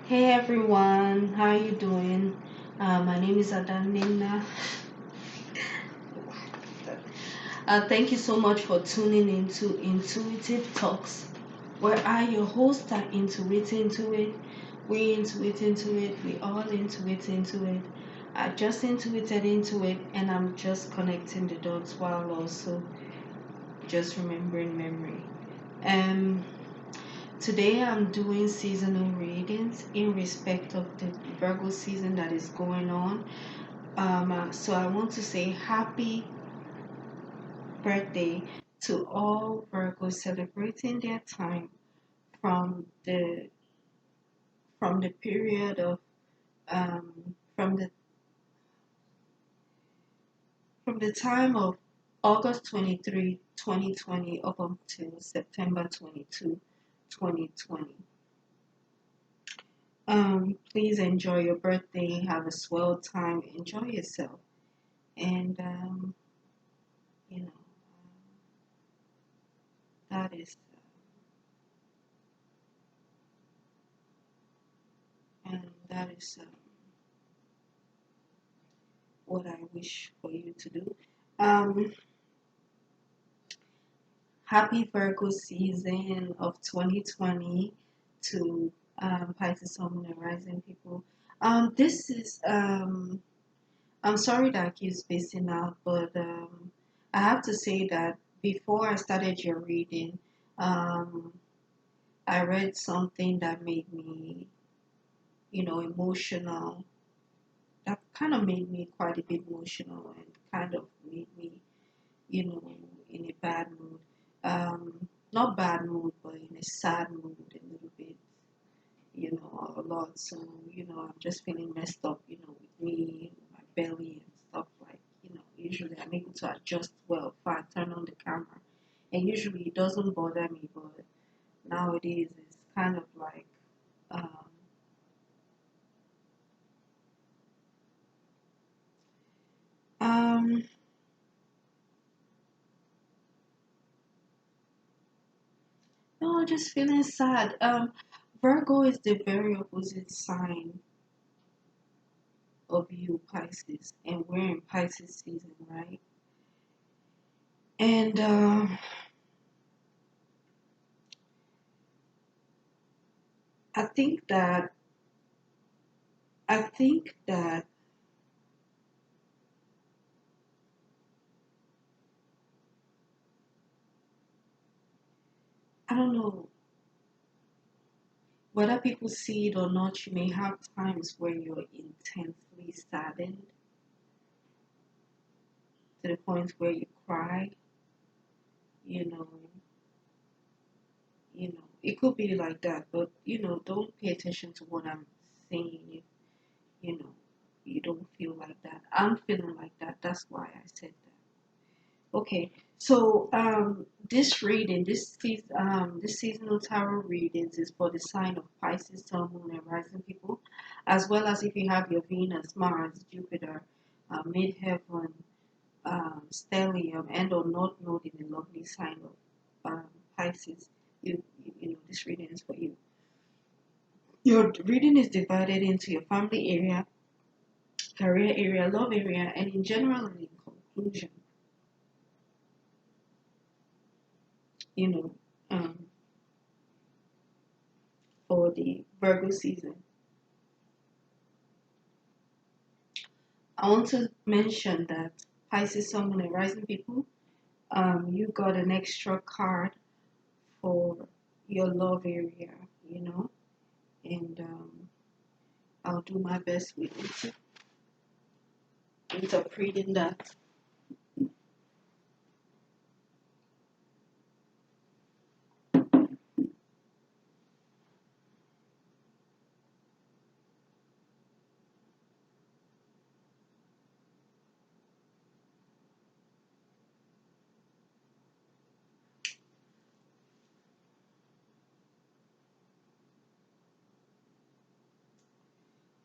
Hey everyone, how you doing? My name is Adanina. Thank you so much for tuning into Intuitive Talks, where I, your host, are intuit into it. We intuit into it. We all intuit into it. I just intuited into it, and I'm just connecting the dots while also just remembering memory. Um, Today I'm doing seasonal readings in respect of the Virgo season that is going on. So I want to say happy birthday to all Virgos celebrating their time from the period of from the time of August 23, 2020 up until September 22, 2020. Please enjoy your birthday, have a swell time, enjoy yourself, and you know that is and that is what I wish for you to do. Um, Happy Virgo season of 2020 to Pisces Sun and Rising people. This is I'm sorry that I keep spacing out, but I have to say that before I started your reading, um, I read something that made me, emotional. That kind of made me quite a bit emotional and kind of made me, you know, in a bad mood. Not bad mood, but in a sad mood a little bit, a lot. So, I'm just feeling messed up, with me, my belly and stuff like, usually I'm able to adjust well if I turn on the camera. And usually it doesn't bother me, but nowadays it's kind of like, um, um, no, just feeling sad. Virgo is the very opposite sign of you, Pisces, and we're in Pisces season, right? And I think that I think that I don't know whether people see it or not. You may have times where you're intensely saddened to the point where you cry. You know, it could be like that, but don't pay attention to what I'm saying. If you know you don't feel like that, I'm feeling like that. That's why I said that. Okay, so this seasonal tarot readings is for the sign of Pisces, Sun, Moon, and Rising people, as well as if you have your Venus, Mars, Jupiter, midheaven, stellium, and or North Node in the lovely sign of Pisces. This reading is for you. Your reading is divided into your family area, career area, love area, and in general and in conclusion. You know. Um, for the Virgo season. I want to mention that Pisces, Sun, Moon, and Rising people, you got an extra card for your love area, you know, and I'll do my best with interpreting that.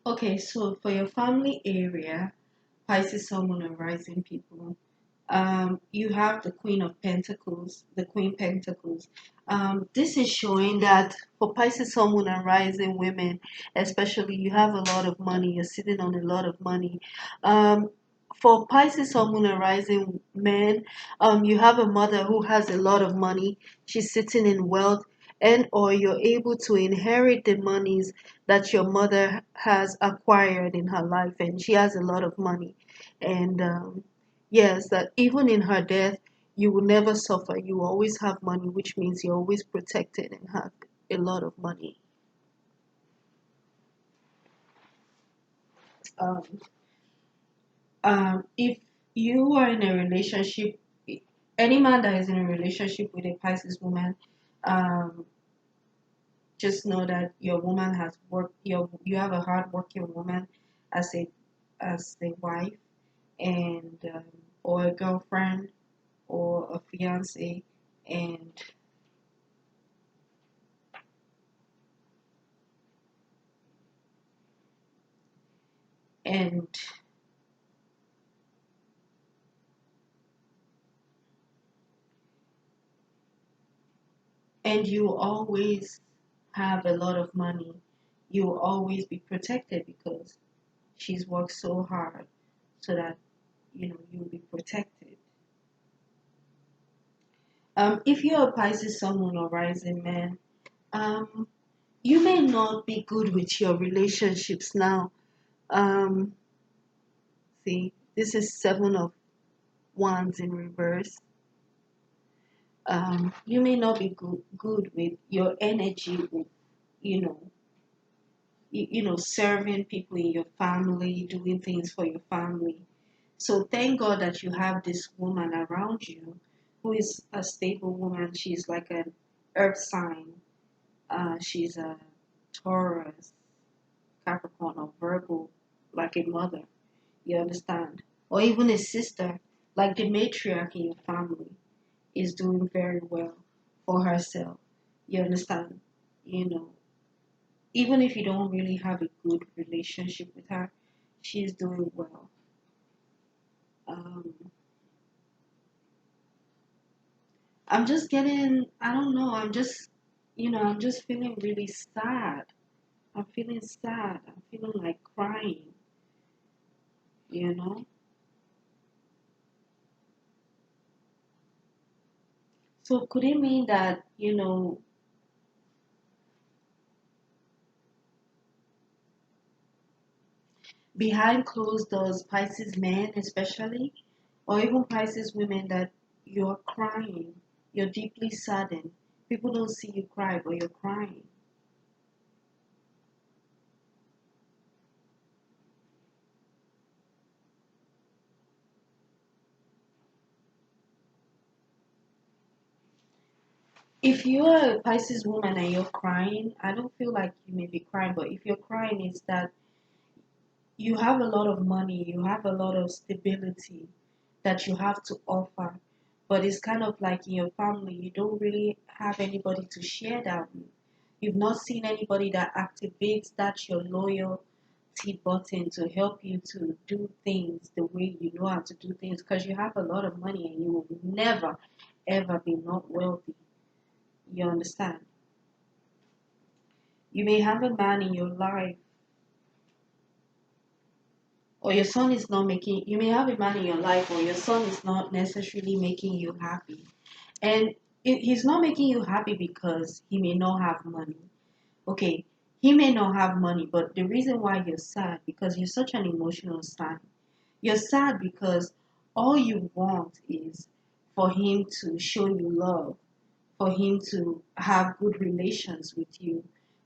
Okay, so for your family area, Pisces, Sun, Moon, and Rising people, You have the Queen of Pentacles, the Queen Pentacles. This is showing that for Pisces, Sun, Moon, and Rising women, especially, you have a lot of money. You're sitting on a lot of money. Um, for Pisces, Sun, Moon, and Rising men, you have a mother who has a lot of money. She's sitting in wealth, and or you're able to inherit the monies that your mother has acquired in her life, and she has a lot of money. And yes, that even in her death, you will never suffer. You always have money, which means you're always protected and have a lot of money. Um, if you are in a relationship, any man that is in a relationship with a Pisces woman, um, just know that your woman has worked. You have a hard working woman as a wife, and or a girlfriend or a fiance, and and and you always have a lot of money, you will always be protected because she's worked so hard so that you'll be protected. If you're a Pisces, someone or rising man, um, you may not be good with your relationships now. Um, see, this is Seven of Wands in reverse. You may not be good with your energy, with you know serving people in your family, doing things for your family. So thank God that you have this woman around you who is a stable woman. She's like an earth sign. She's a Taurus, Capricorn, or Virgo, like a mother. You understand? Or even a sister, like the matriarch in your family, is doing very well for herself. You understand? You know, even if you don't really have a good relationship with her, she's doing well. Um, I'm just getting, I don't know, I'm just feeling really sad. I'm feeling sad. I'm feeling like crying, you know? So could it mean that, behind closed doors, Pisces men especially, or even Pisces women, that you're crying, you're deeply saddened. People don't see you cry, but you're crying. If you're a Pisces woman and you're crying, I don't feel like you may be crying, but if you're crying, it's that you have a lot of money, you have a lot of stability that you have to offer, but it's kind of like in your family, you don't really have anybody to share that with. You've not seen anybody that activates that your loyalty button to help you to do things the way you know how to do things because you have a lot of money and you will never ever be not wealthy. You understand? You may have a man in your life, or your son is not making, you may have a man in your life, or your son is not necessarily making you happy. And he's not making you happy because he may not have money. Okay, he may not have money, but the reason why you're sad, because you're such an emotional sign. You're sad because all you want is for him to show you love, for him to have good relations with you,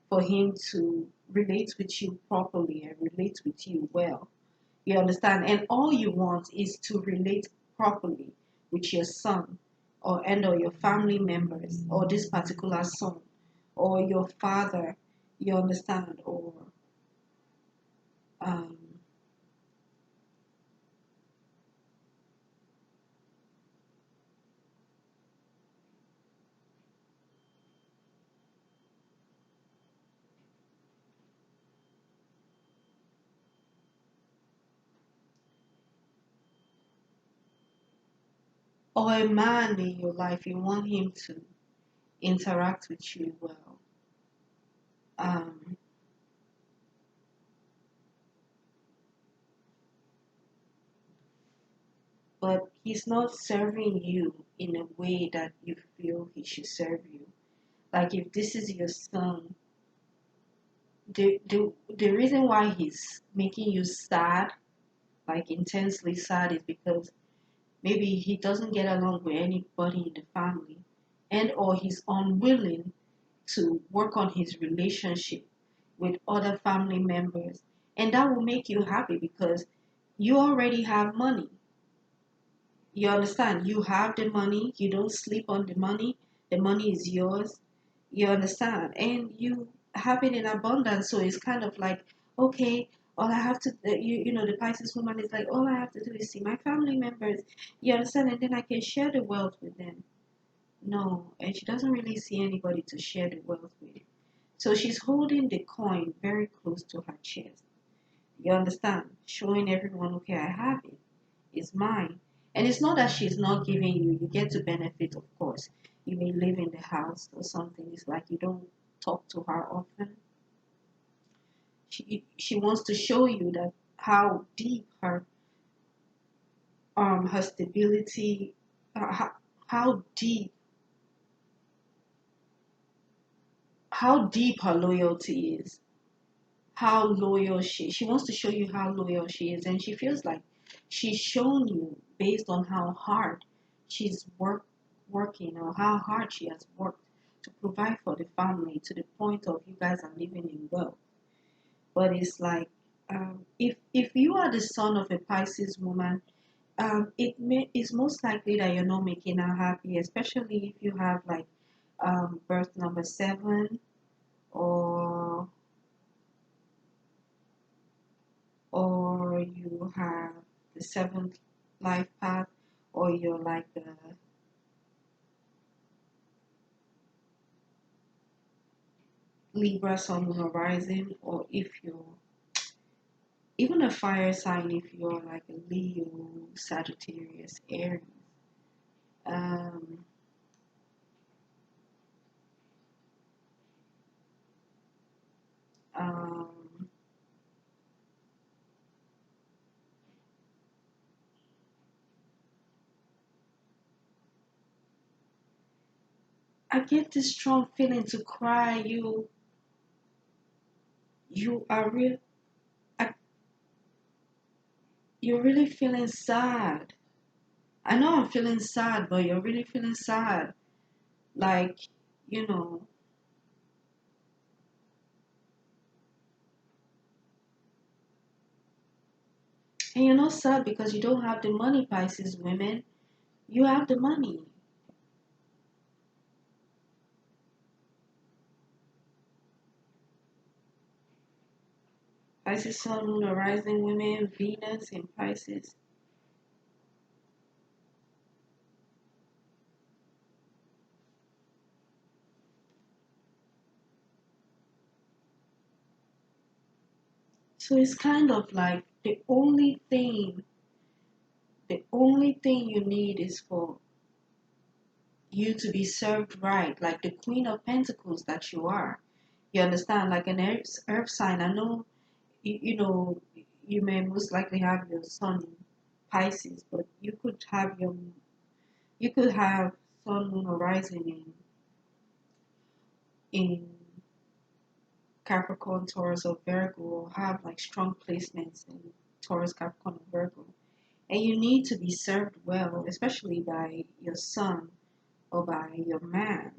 for him to relate with you properly and relate with you well. You understand? And all you want is to relate properly with your son or your family members or this particular son or your father. You understand? Or um, or a man in your life, you want him to interact with you well. Um, but he's not serving you in a way that you feel he should serve you. Like if this is your son, the reason why he's making you sad, like intensely sad, is because maybe he doesn't get along with anybody in the family, and or he's unwilling to work on his relationship with other family members. And that will make you happy because you already have money. You understand? You have the money, you don't sleep on the money is yours. You understand? And you have it in abundance. So it's kind of like, okay, all I have to, you know, the Pisces woman is like, all I have to do is see my family members. You understand? And then I can share the wealth with them. No, and she doesn't really see anybody to share the wealth with. So she's holding the coin very close to her chest. You understand? Showing everyone, okay, I have it. It's mine. And it's not that she's not giving you. You get to benefit, of course. You may live in the house or something. It's like you don't talk to her often. She wants to show you that how deep her stability, how deep her loyalty is, how loyal she wants to show you how loyal she is, and she feels like she's shown you based on how hard she's working, or how hard she has worked to provide for the family, to the point of you guys are living in wealth. But it's like, if you are the son of a Pisces woman, it's most likely that you're not making her happy, especially if you have like birth number 7, or you have the seventh life path, or you're like a Libra sun moon horizon, or if you're even a fire sign, if you're like a Leo, Sagittarius, Aries. Um, um, I get this strong feeling to cry. You are real. I, you're really feeling sad. I know I'm feeling sad, but you're really feeling sad. Like, you know, and you're not sad because you don't have the money, Pisces women. You have the money. Pisces sun, moon, or rising women, Venus in Pisces. So it's kind of like the only thing you need is for you to be served right, like the Queen of Pentacles that you are. You understand? Like an earth sign. I know, you know, you may most likely have your sun in Pisces, but you could have sun, moon, or rising in Capricorn, Taurus, or Virgo, or have like strong placements in Taurus, Capricorn, or Virgo. And you need to be served well, especially by your son, or by your man,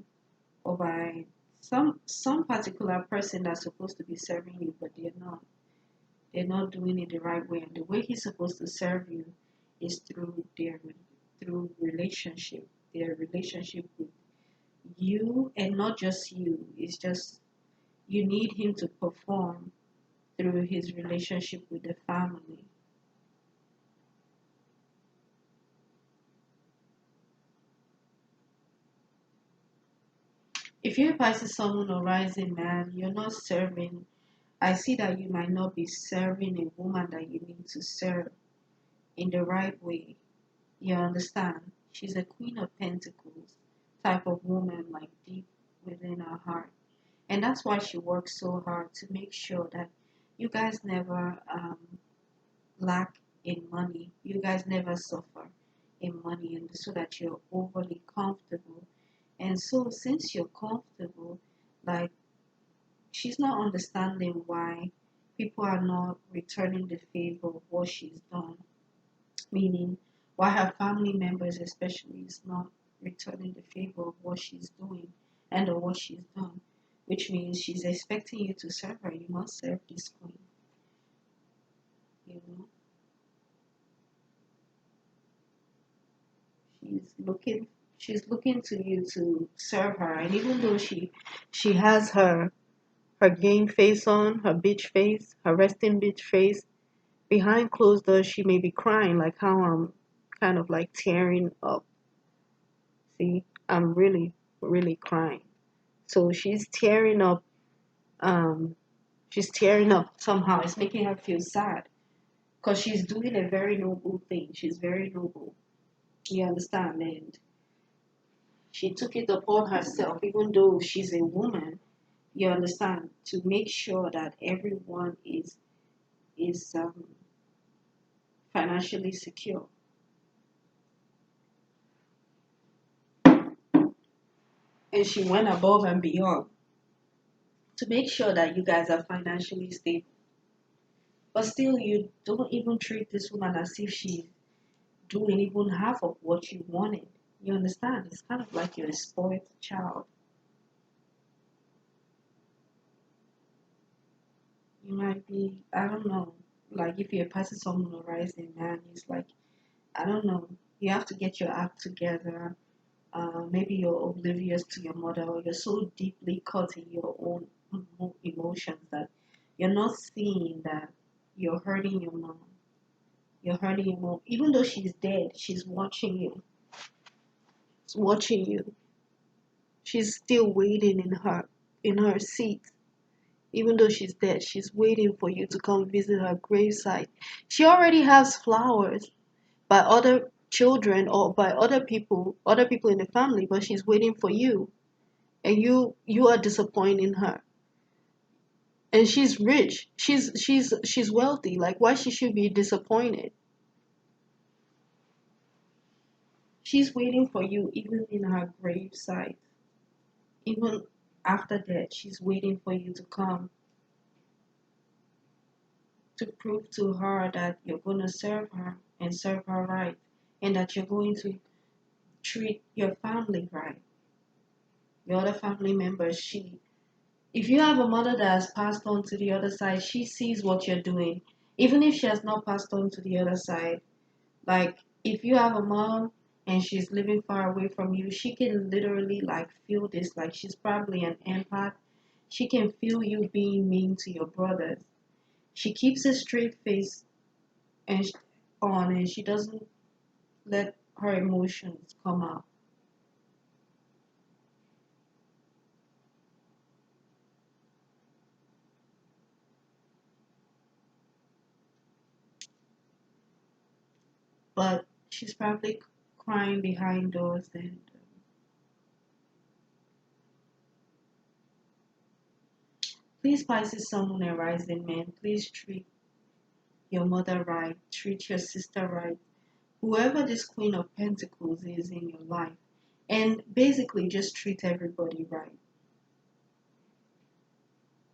or by some particular person that's supposed to be serving you, but they're not. They're not doing it the right way. And the way he's supposed to serve you is through relationship, their relationship with you, and not just you. It's just you need him to perform through his relationship with the family. If you're a Pisces sun, moon, or rising man, you're not serving. I see that you might not be serving a woman that you need to serve in the right way. You understand? She's a Queen of Pentacles type of woman, like deep within her heart. And that's why she works so hard to make sure that you guys never lack in money. You guys never suffer in money, and so that you're overly comfortable. And so, since you're comfortable, like, she's not understanding why people are not returning the favor of what she's done, meaning why her family members especially is not returning the favor of what she's doing and of what she's done, which means she's expecting you to serve her. You must serve this queen, you know. She's looking to you to serve her, and even though she has her game face on, her bitch face, her resting bitch face, behind closed doors she may be crying, like how I'm kind of like tearing up. See, I'm really, really crying. So um she's tearing up somehow. It's making her feel sad because she's doing a very noble thing. She's very noble. You understand? And she took it upon herself, even though she's a woman, you understand, to make sure that everyone is financially secure. And she went above and beyond to make sure that you guys are financially stable. But still, you don't even treat this woman as if she's doing even half of what you wanted. You understand? It's kind of like you're a spoiled child. You might be, I don't know, like if you're passing someone a rising man, it's like, I don't know, you have to get your act together. Maybe you're oblivious to your mother, or you're so deeply caught in your own emotions that you're not seeing that you're hurting your mom. You're hurting your mom. Even though she's dead, she's watching you. She's watching you. She's still waiting in her seat. Even though she's dead, she's waiting for you to come visit her gravesite. She already has flowers by other children or by other people in the family, but she's waiting for you, and you are disappointing her. And she's rich, she's wealthy, like why she should be disappointed? She's waiting for you even in her gravesite, even after death. She's waiting for you to come to prove to her that you're going to serve her and serve her right, and that you're going to treat your family right, your other family members. If you have a mother that has passed on to the other side, she sees what you're doing. Even if she has not passed on to the other side, like if you have a mom and she's living far away from you, she can literally like feel this. Like she's probably an empath. She can feel you being mean to your brothers. She keeps a straight face and on, and she doesn't let her emotions come out. But she's probably crying behind doors. And please, Pisces, Sun, Moon, and Rising Man, please treat your mother right, treat your sister right, whoever this Queen of Pentacles is in your life, and basically just treat everybody right.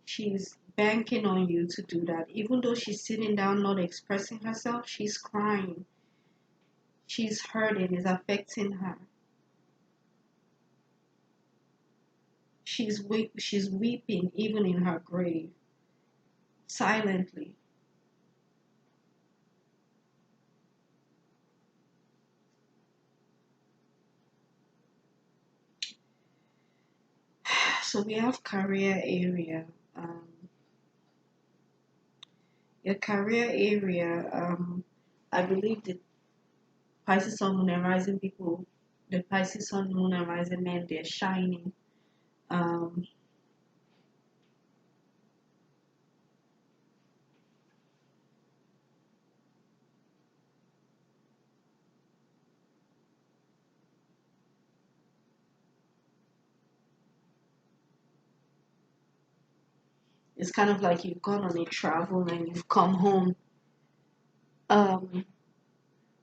She's banking on you to do that. Even though she's sitting down not expressing herself, she's crying. She's hurting, it's affecting her. She's weeping even in her grave, silently. So we have career area. Um, your career area, I believe the Pisces Sun, Moon, and Rising people, the Pisces Sun, Moon, and Rising men, they're shining. Um, It's kind of like you've gone on a travel and you've come home. Um,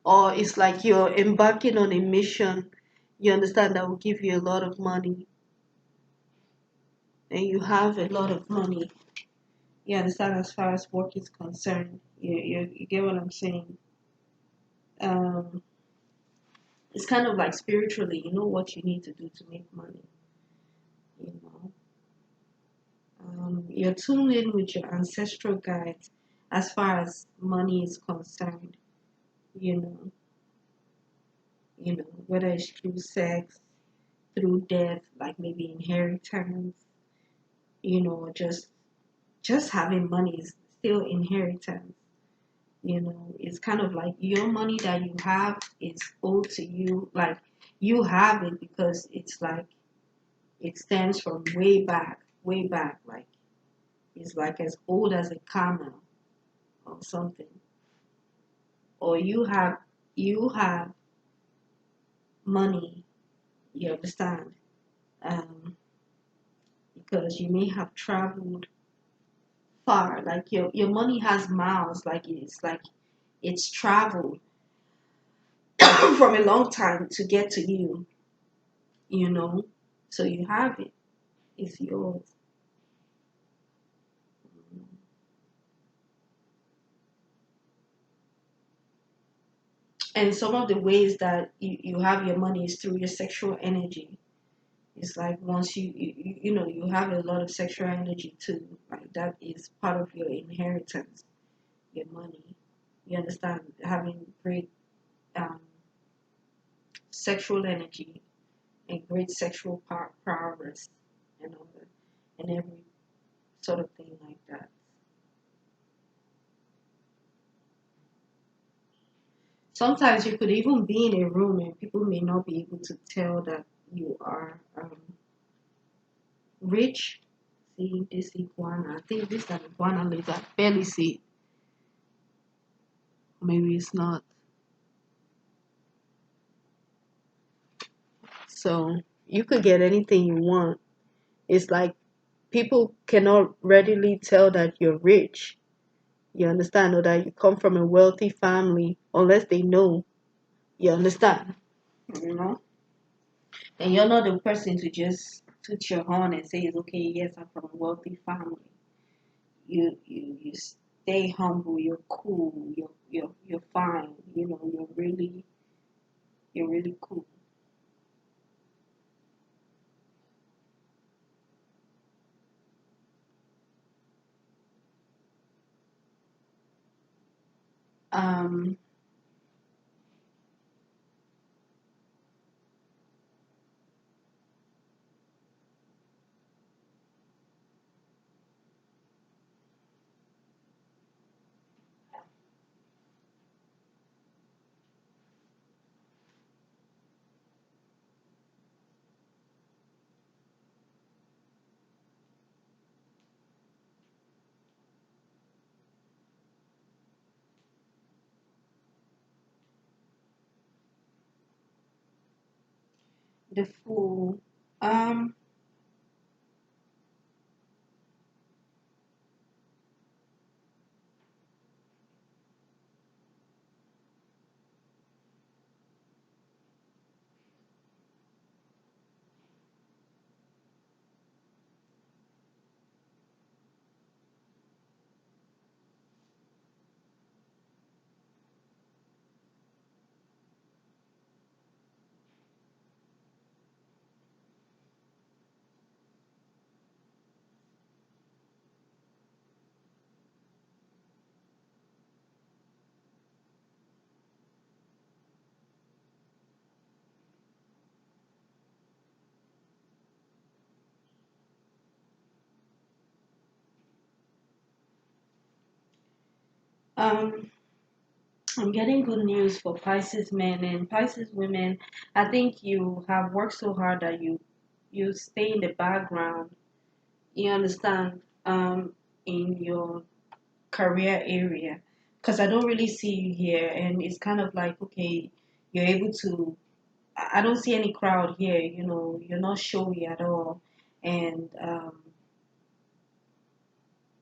or it's like you're embarking on a mission. You understand that will give you a lot of money, and you have a lot of money. You understand as far as work is concerned. You get what I'm saying? Um, it's kind of like spiritually, you know what you need to do to make money. You know, you're tuned in with your ancestral guides as far as money is concerned. You know, whether it's through sex, through death, like maybe inheritance, or just having money is still inheritance. It's kind of like your money that you have is owed to you. Like you have it because it's like it stems from way back. Like it's like as old as a camel or something. Or you have money. You understand? Um, because you may have traveled far. Like your money has miles. Like it's traveled from a long time to get to you. You know, so you have it. It's yours. And some of the ways that you have your money is through your sexual energy. It's like once you have a lot of sexual energy too. Like that is part of your inheritance, your money. You understand? Having great um, sexual energy and great sexual prowess and all that, and every sort of thing like that. Sometimes you could even be in a room and people may not be able to tell that you are rich. See this iguana. I think this is an iguana lizard. I barely see it. Maybe it's not. So you could get anything you want. It's like people cannot readily tell that you're rich. You understand? Or that you come from a wealthy family unless they know. You understand? You know? And you're not the person to just toot your horn and say, it's okay, yes, I'm from a wealthy family. You stay humble, you're cool, you're fine, you're really cool. Um the fool. Um um I'm getting good news for Pisces men and Pisces women. I think you have worked so hard that you stay in the background. You understand? In your career area, because I don't really see you here, and it's kind of like okay, you're able to. I don't see any crowd here. You're not showy at all, and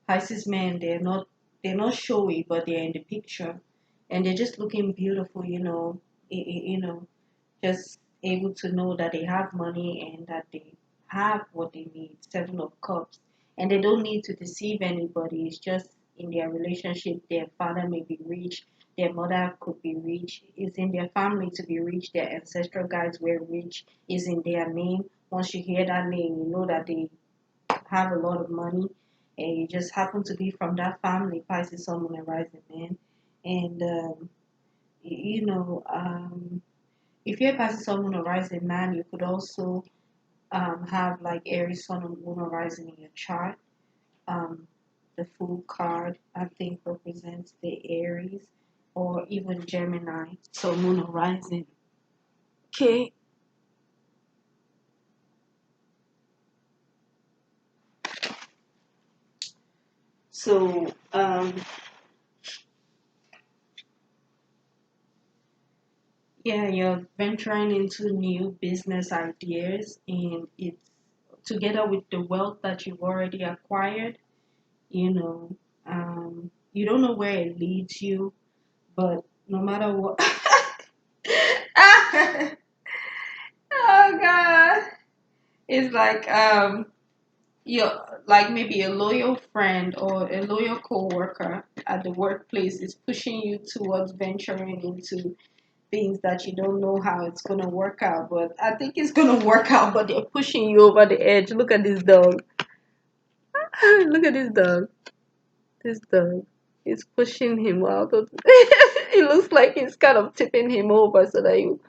Pisces men, they're not showy, but they're in the picture, and they're just looking beautiful. Just able to know that they have money and that they have what they need. Seven of Cups, and they don't need to deceive anybody. It's just in their relationship. Their father may be rich, their mother could be rich. It's in their family to be rich. Their ancestral guides were rich. Is in their name. Once you hear that name, you know that they have a lot of money, and you just happen to be from that family. Pisces, Sun, Moon, and Rising, man, and you know. If you're a Pisces Sun, Moon, or Rising man, you could also have like Aries Sun and Moon or Rising in your chart. Um, the Fool card, I think, represents the Aries or even Gemini, so Moon or Rising. Okay, so yeah, you're venturing into new business ideas, and it's together with the wealth that you've already acquired. You know, you don't know where it leads you, but no matter what. Oh God, it's like you're like maybe a loyal friend or a loyal coworker at the workplace is pushing you towards venturing into things that you don't know how it's gonna work out, but I think it's gonna work out, but they're pushing you over the edge. Look at this dog. Look at this dog. This dog. It's pushing him out of it looks like he's kind of tipping him over so that you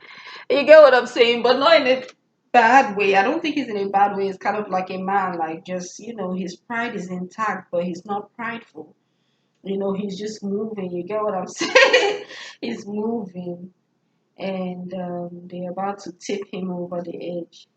get what I'm saying, but not in a bad way. I don't think he's in a bad way. It's kind of like a man, like just, his pride is intact, but he's not prideful. He's just moving. You get what I'm saying? He's moving, and they're about to tip him over the edge.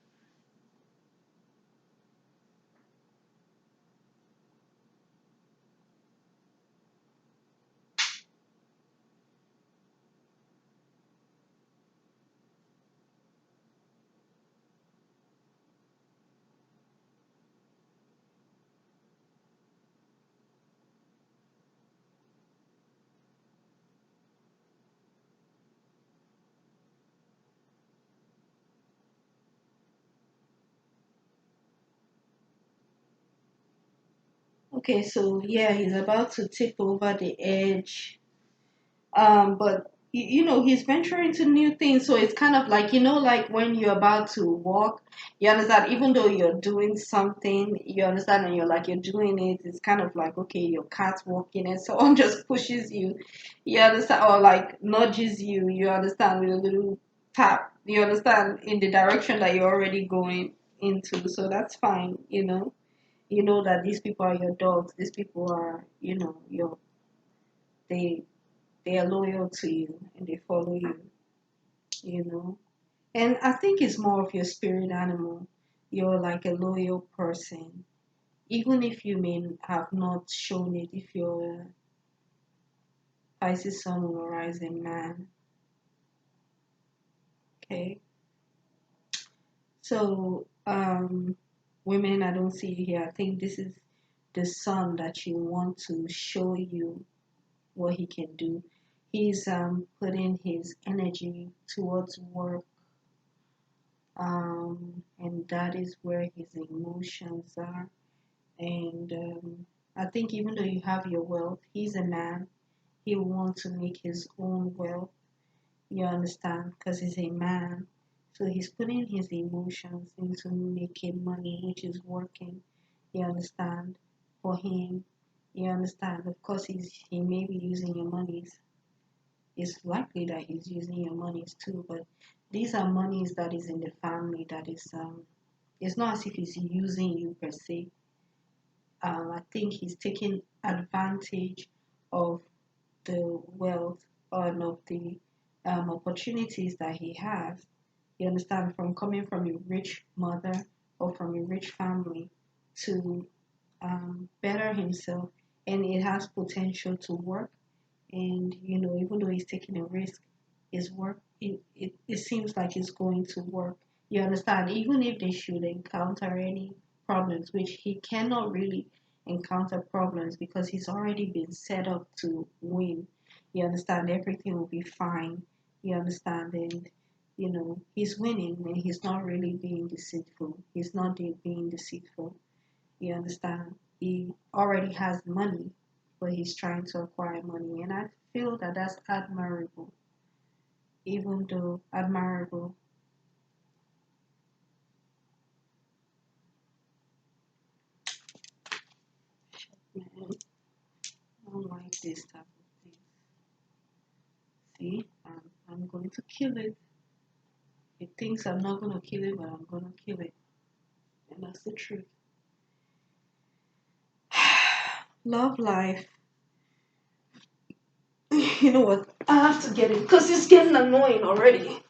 Okay, so yeah, he's about to tip over the edge. But he's venturing into new things, so it's kind of like like when you're about to walk, you understand, even though you're doing something, you understand, and you're doing it, it's kind of like, okay, your cat's walking and someone just pushes you, you understand, or like nudges you, you understand, with a little tap, you understand, in the direction that you're already going into. So that's fine. You know that these people are your dogs, these people are, your they they are loyal to you and they follow you, you know. And I think it's more of your spirit animal. You're like a loyal person, even if you may have not shown it. If you're a Pisces Sun or Rising man, okay. So, women, I don't see you here. I think this is the sun that you want to show you what he can do. He's putting his energy towards work, and that is where his emotions are. And I think even though you have your wealth, he's a man. He wants to make his own wealth. You understand? Because he's a man. So he's putting his emotions into making money, which is working. You understand? For him, you understand? Of course, he may be using your monies. It's likely that he's using your monies too, but these are monies that is in the family, that is it's not as if he's using you per se. I think he's taking advantage of the wealth and of the opportunities that he has. You understand, from coming from a rich mother or from a rich family to better himself, and it has potential to work. And even though he's taking a risk, his work, it seems like it's going to work. You understand, even if they should encounter any problems, which he cannot really encounter problems because he's already been set up to win. You understand? Everything will be fine. You understand? And he's winning and he's not really being deceitful. He's not being deceitful. You understand? He already has money, but he's trying to acquire money. And I feel that that's admirable, even though admirable. Man, I don't like this type of thing. See, I'm going to kill it. It thinks I'm not going to kill it, but I'm going to kill it. And that's the truth. Love life. You know what? I have to get it because it's getting annoying already.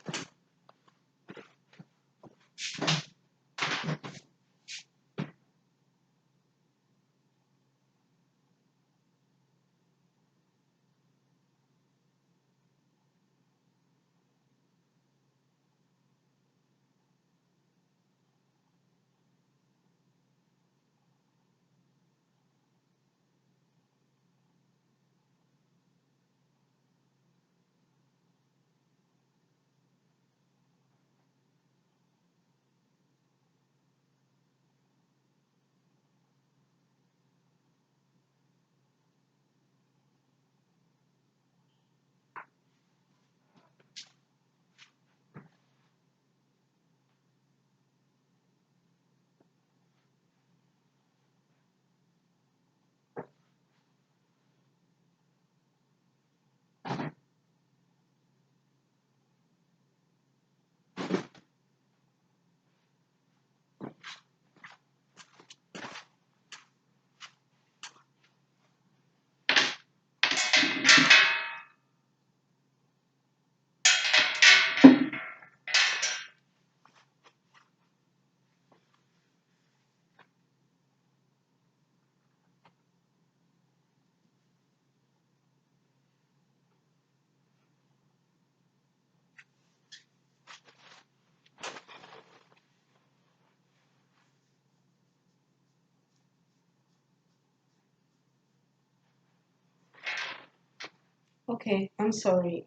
Okay, I'm sorry.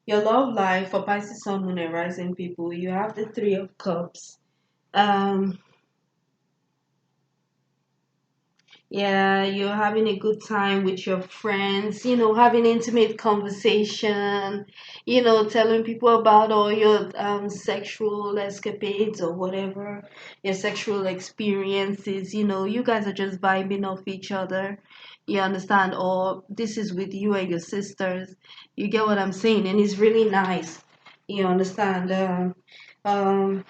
Your love life for Pisces Sun, Moon, and Rising people, you have the Three of Cups. Um, Yeah, you're having a good time with your friends, having intimate conversation, telling people about all your sexual escapades or whatever, your sexual experiences. You guys are just vibing off each other. You understand? Or this is with you and your sisters. You get what I'm saying? And it's really nice. You understand? Um,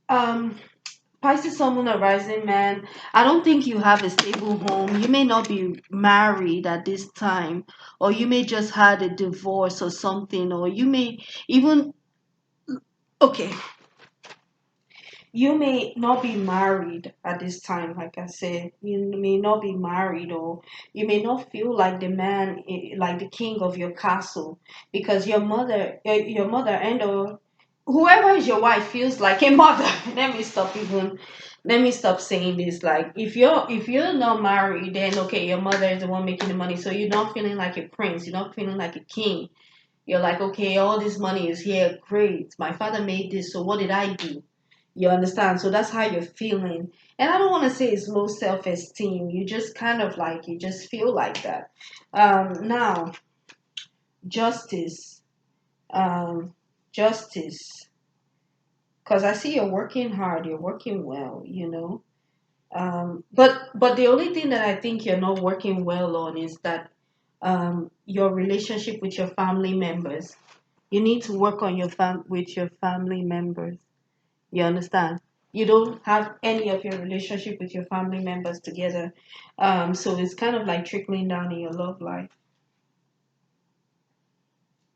um, Pisces, someone arising man. I don't think you have a stable home. You may not be married at this time, or you may just had a divorce or something, or you may even okay. You may not be married at this time, like I said. You may not be married, or you may not feel like the man, like the king of your castle, because your mother, and or whoever is your wife feels like a mother. Let me stop saying this. Like if you're not married, then okay, your mother is the one making the money, so you're not feeling like a prince. You're not feeling like a king. You're like, okay, all this money is here. Great. My father made this, so what did I do? You understand? So that's how you're feeling. And I don't want to say it's low self esteem. You just kind of like, you just feel like that. Now, justice. Um, justice. Because I see you're working hard, you're working well. But the only thing that I think you're not working well on is that your relationship with your family members. You need to work on with your family members. You understand? You don't have any of your relationship with your family members together. So it's kind of like trickling down in your love life.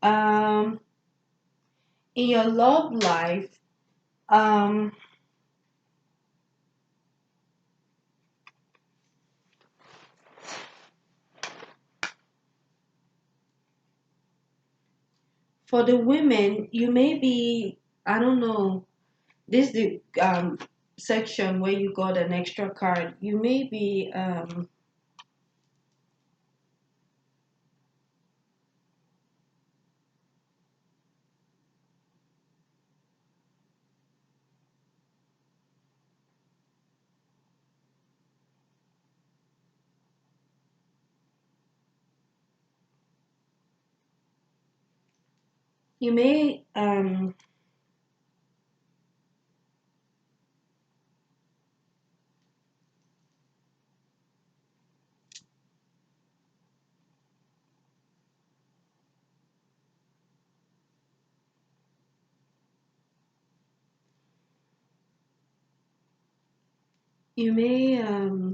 Um, in your love life, um, For the women, you may be, I don't know, this is the section where you got an extra card. You may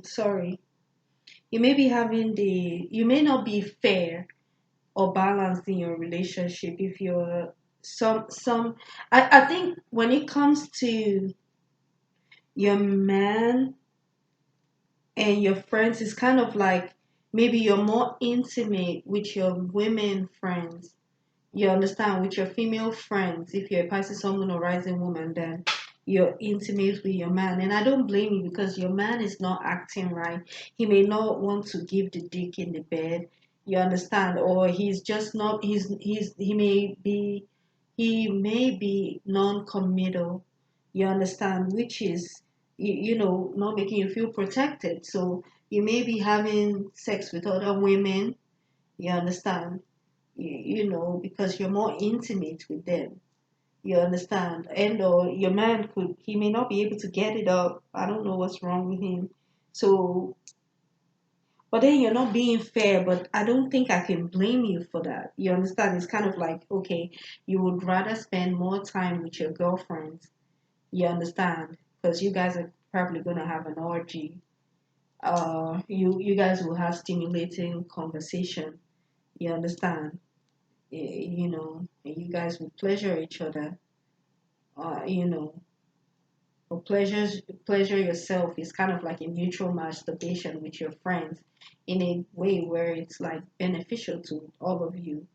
sorry, you may be having the you may not be fair or balanced in your relationship if you're some I think when it comes to your man and your friends, it's kind of like maybe you're more intimate with your women friends. You understand, with your female friends, if you're a Pisces, someone or rising woman, then you're intimate with your man. And I don't blame you because your man is not acting right. He may not want to give the dick in the bed. You understand? Or he's just not he may be non-committal. You understand? Which is not making you feel protected. So you may be having sex with other women. You understand? Because you're more intimate with them. You understand? And or your man he may not be able to get it up. I don't know what's wrong with him. So, but then you're not being fair, but I don't think I can blame you for that. You understand? It's kind of like, okay, you would rather spend more time with your girlfriends. You understand? Because you guys are probably going to have an orgy. You guys will have stimulating conversation. You understand? And you guys will pleasure each other, uh, you know, or pleasure yourself is kind of like a mutual masturbation with your friends in a way where it's like beneficial to all of you.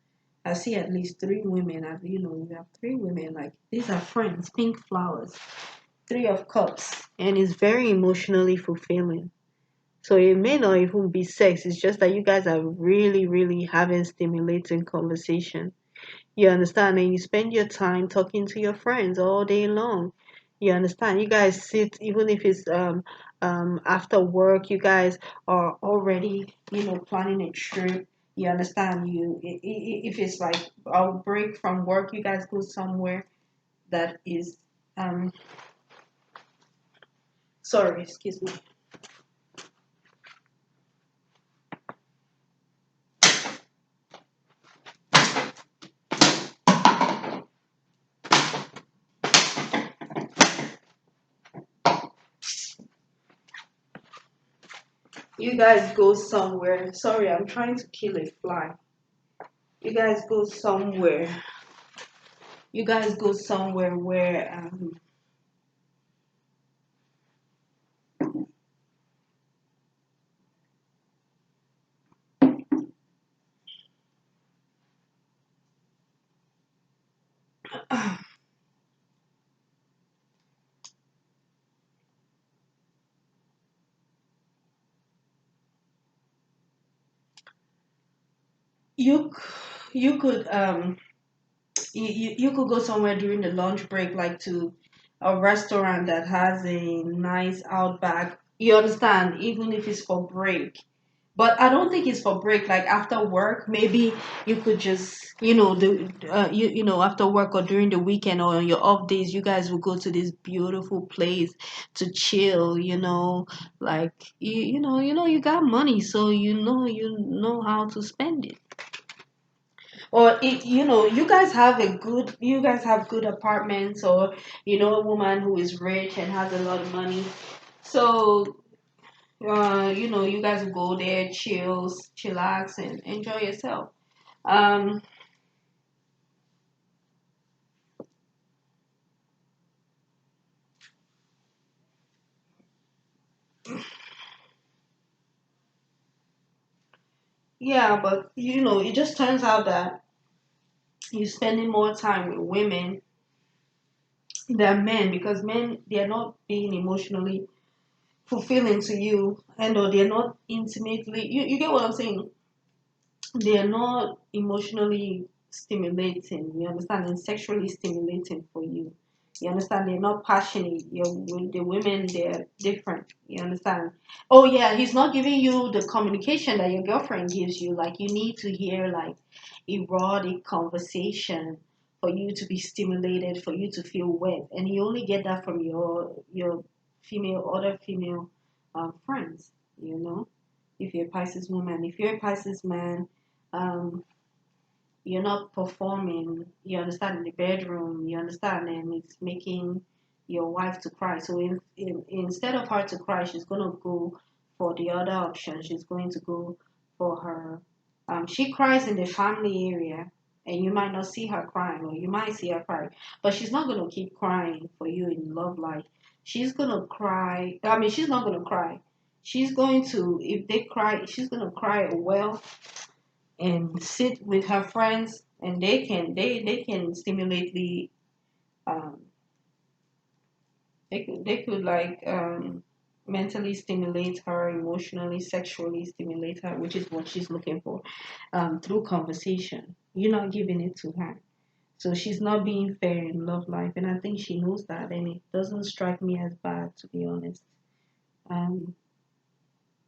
I see at least three women, you have three women, like these are friends, pink flowers, three of cups, and it's very emotionally fulfilling. So it may not even be sex, it's just that you guys are really, really having stimulating conversation. You understand? And you spend your time talking to your friends all day long. You understand? You guys sit, even if it's after work, you guys are already, planning a trip. You understand? If it's like a break from work, you guys go somewhere that is um sorry, excuse me. You guys go somewhere. Sorry, I'm trying to kill a fly. You guys go somewhere. You guys go somewhere where you you could you could go somewhere during the lunch break, like to a restaurant that has a nice outback. You understand, even if it's for break. But I don't think it's for break. Like after work, maybe you could just, after work or during the weekend or on your off days, you guys will go to this beautiful place to chill. Like you got money, so you know how to spend it. Or you guys have good apartments, or a woman who is rich and has a lot of money. So you guys will go there, chillax, and enjoy yourself. Um, yeah, but it just turns out that You're spending more time with women than men, because men, they're not being emotionally fulfilling to you, and or they're not intimately, you get what I'm saying? They're not emotionally stimulating, you understand, and sexually stimulating for you. You understand? They're not passionate. With the women, they're different. You understand? Oh yeah, he's not giving you the communication that your girlfriend gives you. Like, you need to hear like erotic conversation for you to be stimulated, for you to feel wet, and you only get that from your other female friends. You know, if you're a Pisces woman, if you're a Pisces man, um, you're not performing, you understand, in the bedroom, you understand, and it's making your wife to cry. So instead of her to cry, she's going to go for the other option. She's going to go for her. She cries in the family area, and you might not see her crying, or you might see her crying, but she's not going to keep crying for you in love life. She's going to cry. I mean, she's not going to cry. She's going to, if they cry, she's going to cry a well and sit with her friends, and they can stimulate the um they could like mentally stimulate her, emotionally, sexually stimulate her, which is what she's looking for, through conversation. You're not giving it to her, so she's not being fair in love life, and I think she knows that, and it doesn't strike me as bad, to be honest. um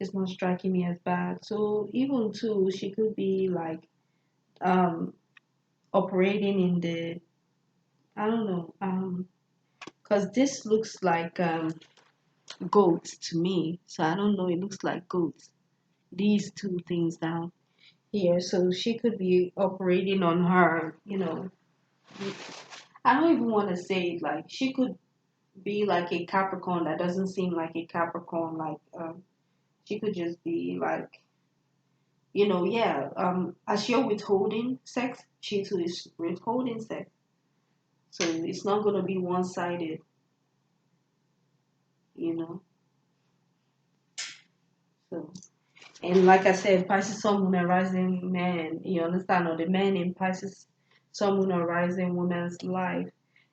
it's not striking me as bad. So even too, she could be like um operating in the, I don't know, because this looks like goats to me. So I don't know, it looks like goats. These two things down here. So she could be operating on her, I don't even want to say it, like she could be like a Capricorn that doesn't seem like a Capricorn. Like she could just be like, yeah, as you're withholding sex, she too is withholding sex. So it's not gonna be one sided, you know. So, and like I said, Pisces Sun Moon and Rising man, you understand, or the men in Pisces Sun Moon or Rising woman's life,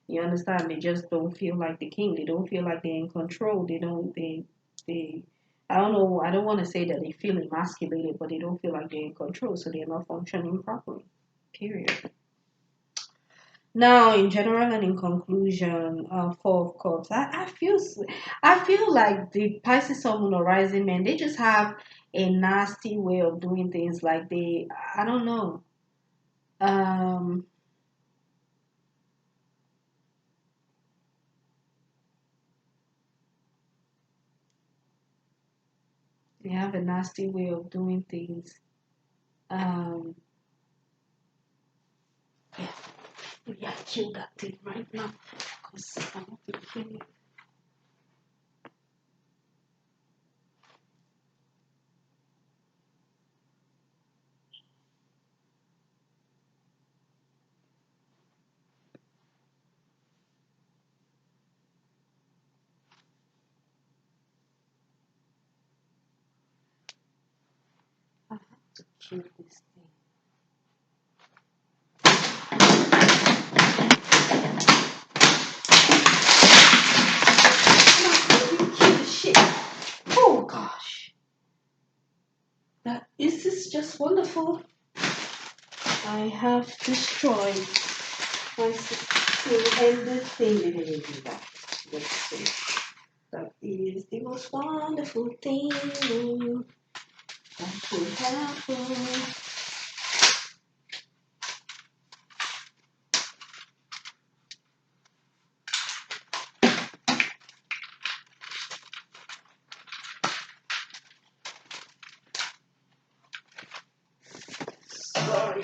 you understand, they just don't feel like the king. They don't feel like they're in control. They, I don't know, I don't want to say that they feel emasculated, but they don't feel like they're in control, so they're not functioning properly. Period. Now, in general and in conclusion, Four of Cups, I feel like the Pisces Sun Moon or Rising men, they just have a nasty way of doing things. Like I don't know, um, they have a nasty way of doing things. Um, yeah, maybe I kill that thing right now because I want to kill it. I have to kill this thing. Come on, kill the shit. Oh gosh, that this is just wonderful. I have destroyed my to end this thing. Let me do that. Let's see. That is the most wonderful thing that could happen. Sorry.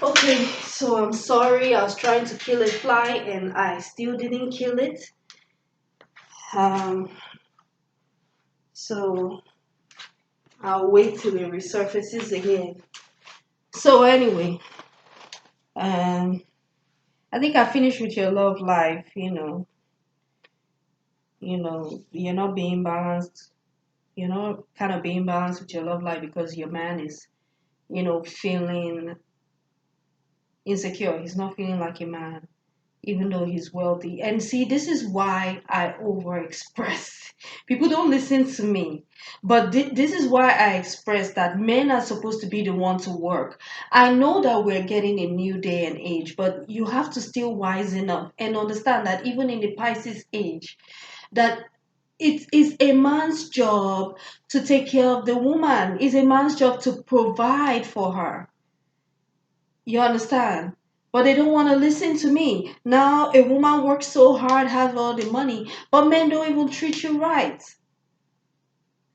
Okay, so I'm sorry. I was trying to kill a fly and I still didn't kill it. Um, so I'll wait till it resurfaces again. So anyway, um, I think I finished with your love life. You're not being balanced. You're not kind of being balanced with your love life because your man is, feeling insecure. He's not feeling like a man, even though he's wealthy. And see, this is why I overexpress. People don't listen to me. But this is why I express that men are supposed to be the one to work. I know that we're getting a new day and age, but you have to still wisen up and understand that even in the Pisces age, that it is a man's job to take care of the woman. It's a man's job to provide for her. You understand? But they don't want to listen to me. Now a woman works so hard, has all the money, but men don't even treat you right.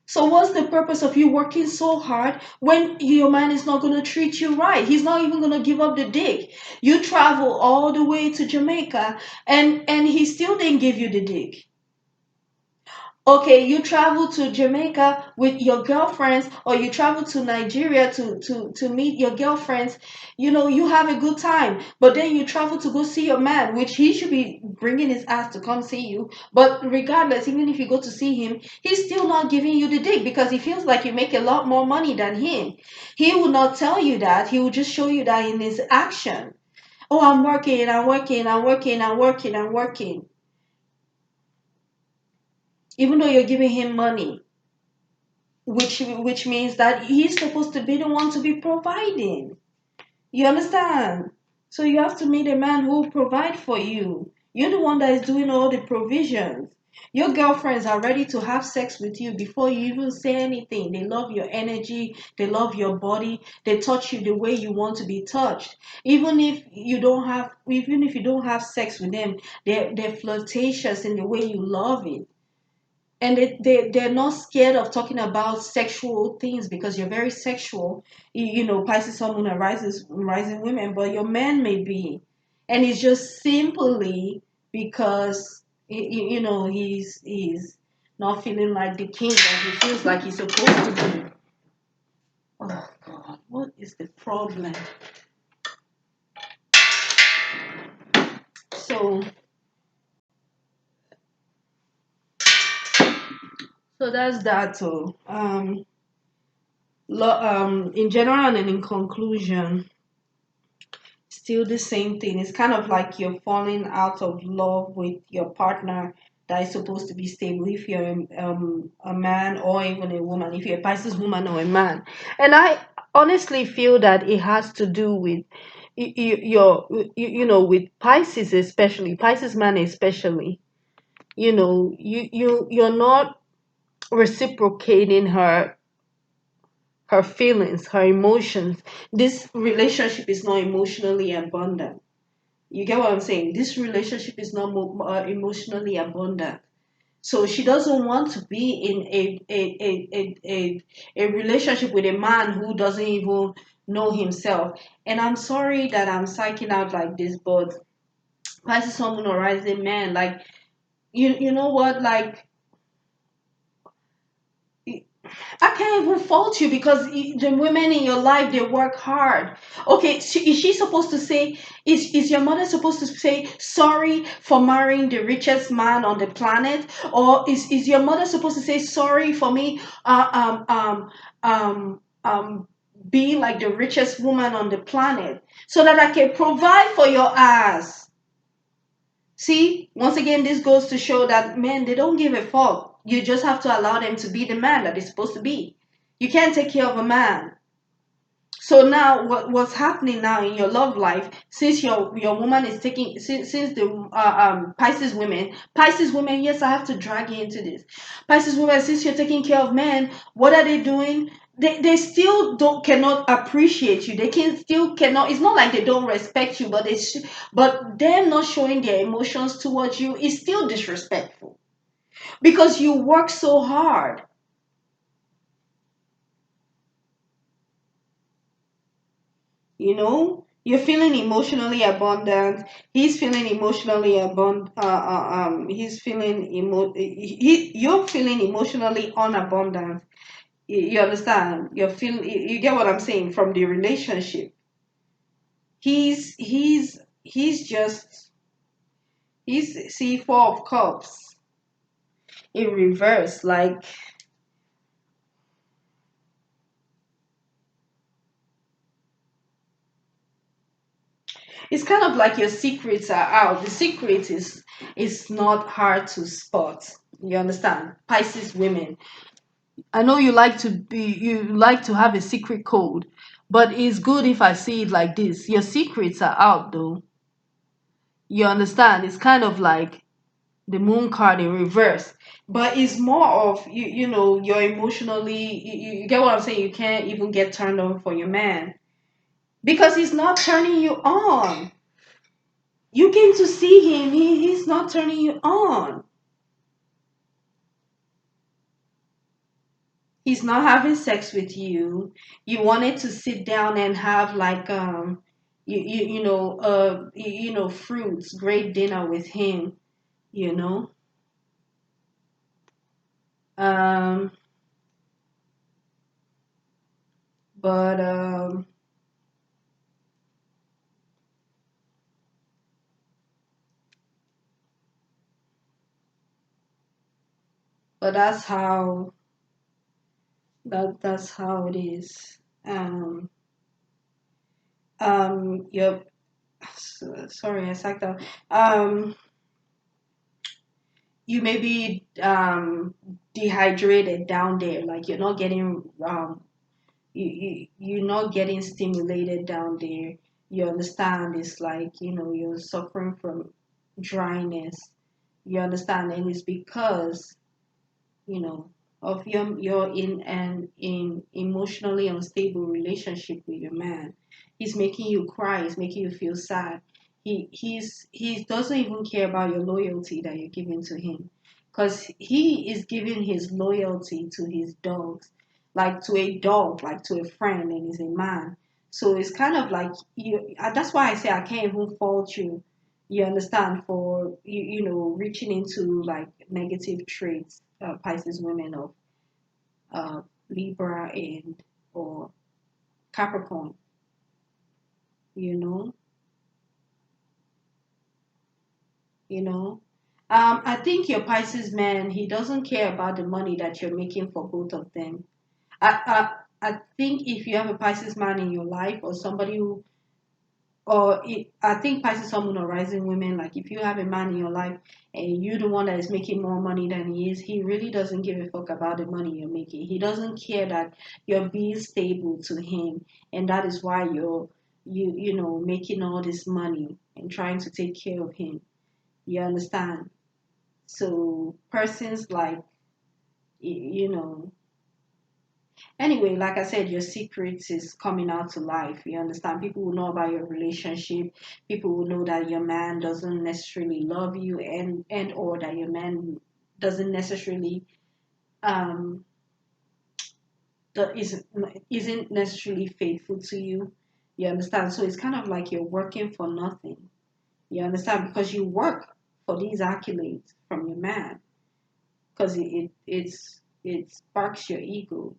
So what's the purpose of you working so hard when your man is not going to treat you right? He's not even going to give up the dick. You travel all the way to Jamaica and he still didn't give you the dick. Okay, you travel to Jamaica with your girlfriends, or you travel to Nigeria to meet your girlfriends. You have a good time, but then you travel to go see your man, which he should be bringing his ass to come see you. But regardless, even if you go to see him, he's still not giving you the dick because he feels like you make a lot more money than him. He will not tell you that. He will just show you that in his action. Oh, I'm working, I'm working, I'm working, I'm working, I'm working. Even though you're giving him money, which means that he's supposed to be the one to be providing. You understand? So you have to meet a man who will provide for you. You're the one that is doing all the provisions. Your girlfriends are ready to have sex with you before you even say anything. They love your energy, they love your body, they touch you the way you want to be touched. Even if you don't have sex with them, they're flirtatious in the way you love it. And they're not scared of talking about sexual things because you're very sexual. Pisces sun moon and rising women, but your man may be, and it's just simply because he's not feeling like the king that he feels like he's supposed to be. Oh God, what is the problem? So so that's that. So in general and in conclusion, still the same thing. It's kind of like you're falling out of love with your partner that is supposed to be stable. If you're a man or even a woman, if you're a Pisces woman or a man, and I honestly feel that it has to do with with Pisces, especially Pisces man, especially. You're not reciprocating her feelings, her emotions. This relationship is not emotionally abundant. You get what I'm saying? This relationship is not emotionally abundant. So she doesn't want to be in a relationship with a man who doesn't even know himself. And I'm sorry that I'm psyching out like this, but Pisces someone or rising man, like you know what, like I can't even fault you because the women in your life, they work hard. Okay, is she supposed to say, is your mother supposed to say sorry for marrying the richest man on the planet, or is your mother supposed to say sorry for me, being like the richest woman on the planet so that I can provide for your ass? See, once again, this goes to show that men, they don't give a fuck. You just have to allow them to be the man that they're supposed to be. You can't take care of a man. So now, what's happening now in your love life? Since your woman is taking, since the Pisces women, yes, I have to drag you into this. Pisces women, since you're taking care of men, what are they doing? They still don't cannot appreciate you. They can still cannot. It's not like they don't respect you, but but them not showing their emotions towards you is still disrespectful because you work so hard. You know, You're feeling emotionally abundant. He's feeling emotionally abundant. He's feeling you're feeling emotionally unabundant. You understand? You're feeling. You get what I'm saying from the relationship. He's just he's see, Four of Cups in reverse. Like, it's kind of like your secrets are out. The secret is not hard to spot. You understand? Pisces women. I know you like to have a secret code, but it's good if I see it like this. Your secrets are out though. You understand? It's kind of like the moon card in reverse. But it's more of you're emotionally you get what I'm saying? You can't even get turned on for your man. Because he's not turning you on. You came to see him, he's not turning you on. He's not having sex with you. You wanted to sit down and have like fruits, great dinner with him, you know. Um but but that's how it is. You're sorry, I sucked up. You may be dehydrated down there, like you're not getting you're not getting stimulated down there. You understand? It's like, you're suffering from dryness. You understand? And it's because, you know, of you're in an in emotionally unstable relationship with your man. He's making you cry, he's making you feel sad. He doesn't even care about your loyalty that you're giving to him. Because he is giving his loyalty to his dogs, like to a dog, like to a friend, and he's a man. So it's kind of like that's why I say I can't even fault you. You understand, for reaching into like negative traits, Pisces women of uh, Libra and or Capricorn. You know, you know. I think your Pisces man, he doesn't care about the money that you're making for both of them. I think if you have a Pisces man in your life, or somebody who I think Pisces Sun, Moon, or Rising women, like if you have a man in your life and you're the one that is making more money than he is, he really doesn't give a fuck about the money you're making. He doesn't care that you're being stable to him, and that is why you're making all this money and trying to take care of him. You understand? So persons like you know Anyway, like I said, your secrets is coming out to life. You understand? People will know about your relationship. People will know that your man doesn't necessarily love you, and or that your man doesn't necessarily um that isn't necessarily faithful to you. You understand? So it's kind of like you're working for nothing. You understand? Because you work for these accolades from your man, because it sparks your ego.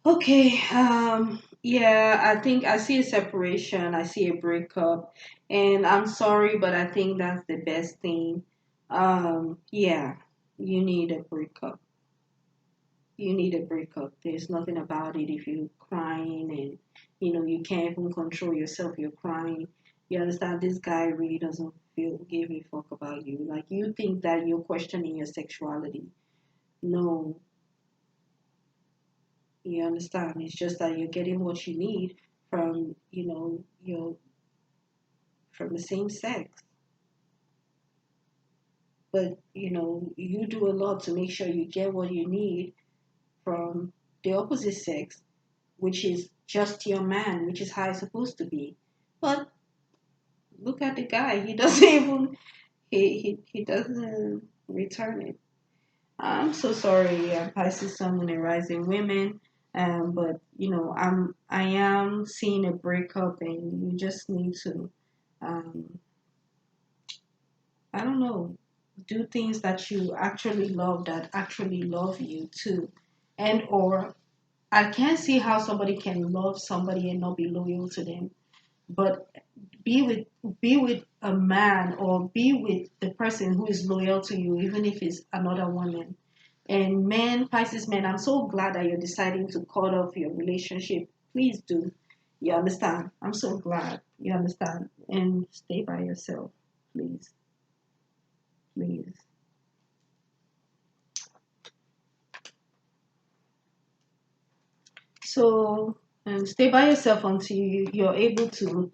Okay, yeah, I think I see a separation, I see a breakup, and I'm sorry, but I think that's the best thing. Yeah. You need a breakup. You need a breakup. There's nothing about it if you're crying and you can't even control yourself. You're crying. You understand this guy really doesn't give a fuck about you. Like you think that you're questioning your sexuality. No, you understand. It's just that you're getting what you need from your from the same sex. But you do a lot to make sure you get what you need from the opposite sex, which is just your man, which is how it's supposed to be. But look at the guy; he doesn't even he doesn't return it. I'm so sorry, Pisces Sun and Rising Women, but I am seeing a breakup, and you just need to, um, I don't know, do things that you actually love, that actually love you too, and or I can't see how somebody can love somebody and not be loyal to them. But be with be with a man or be with the person who is loyal to you, even if it's another woman. And men, Pisces men, I'm so glad that you're deciding to cut off your relationship. Please do. You understand? I'm so glad you understand. And stay by yourself, please, please. So stay by yourself until you're able to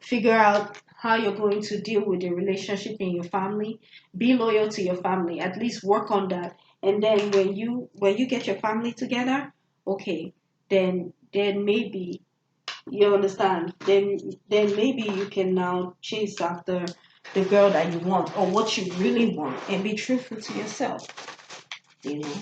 figure out how you're going to deal with the relationship in your family. Be loyal to your family. At least work on that. And then when you get your family together, okay, then maybe you understand. Then maybe you can now chase after the girl that you want or what you really want and be truthful to yourself. You know.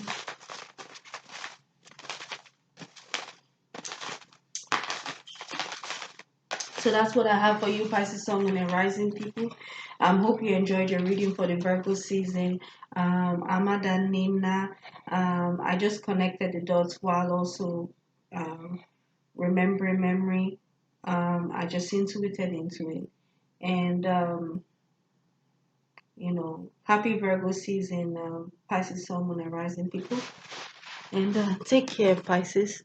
So that's what I have for you, Pisces Sun and Rising people. Hope you enjoyed your reading for the Virgo season. Amada Nina. I just connected the dots while also um, remembering memory. I just intuited into it. And, happy Virgo season, Pisces Sun and Rising people. And take care, Pisces.